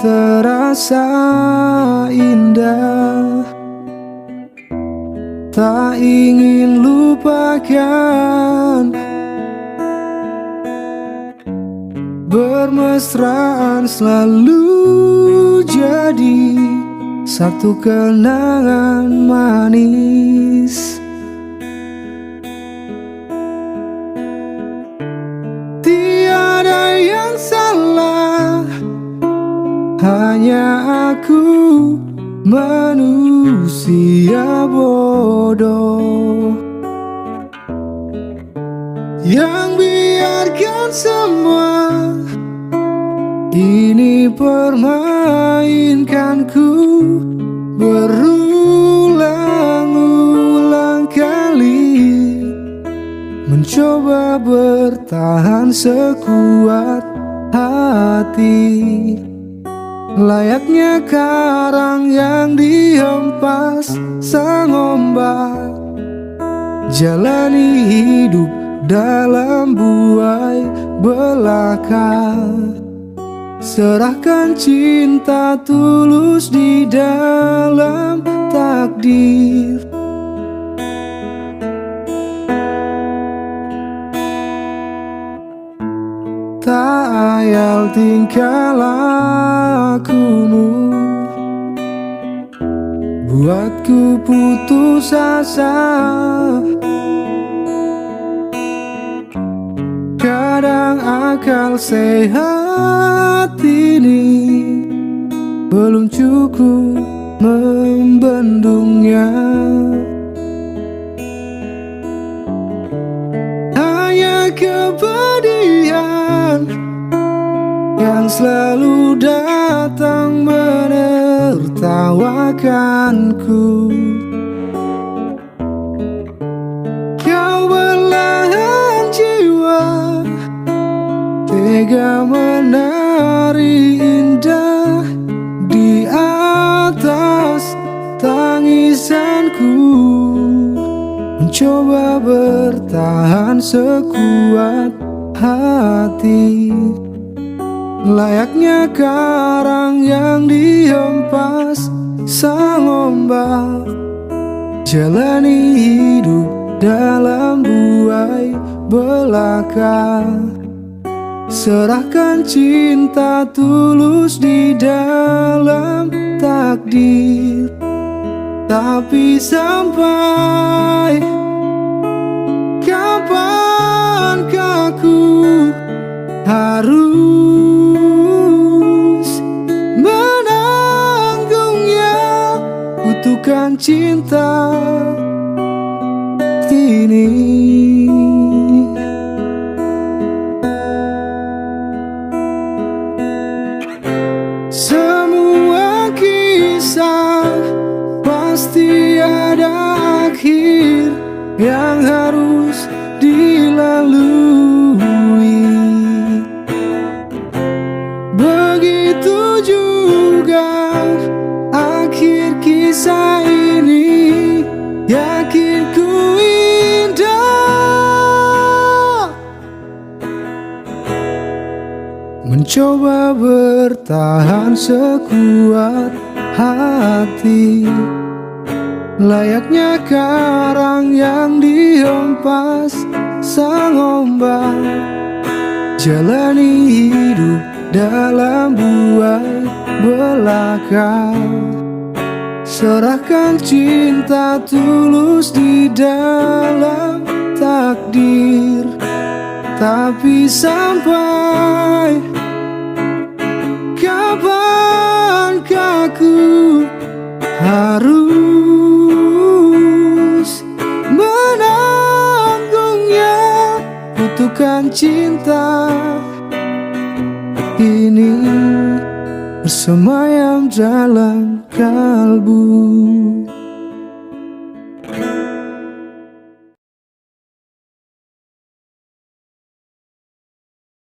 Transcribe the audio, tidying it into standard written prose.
terasa indah. Tak ingin lupakan, bermesraan selalu jadi satu kenangan manis. Tiada yang salah, hanya aku manusia bodoh yang biarkan semua ini permainkanku berulang-ulang kali, mencoba bertahan sekuat hati. Layaknya karang yang dihempas sang ombak, jalani hidup dalam buai belaka. Serahkan cinta tulus di dalam takdir. Tak ayal tingkah lakumu, buatku putus asa. Kadang akal sehat ini belum cukup membendungnya. Hanya kepedihan yang selalu datang menertawakanku. Kau belahan jiwa, tega menari indah di atas tangisanku, mencoba bertahan sekuat hati. Layaknya karang yang dihempas sang ombak, jalani hidup dalam buai belaka. Serahkan cinta tulus di dalam takdir. Tapi sampai kapankah aku harus menanggungnya, kutukan cinta ini. Semua kisah pasti ada akhir yang harus dilalui. Begitu juga akhir kisah ini, yakin ku indah. Mencoba bertahan sekuat hati, layaknya karang yang dihempas sang ombak, jalani hidup dalam buai belaka. Serahkan cinta tulus di dalam takdir. Tapi sampai kapankah ku harus menanggungnya, kutukan cinta ini bersemayam dalam kalbu.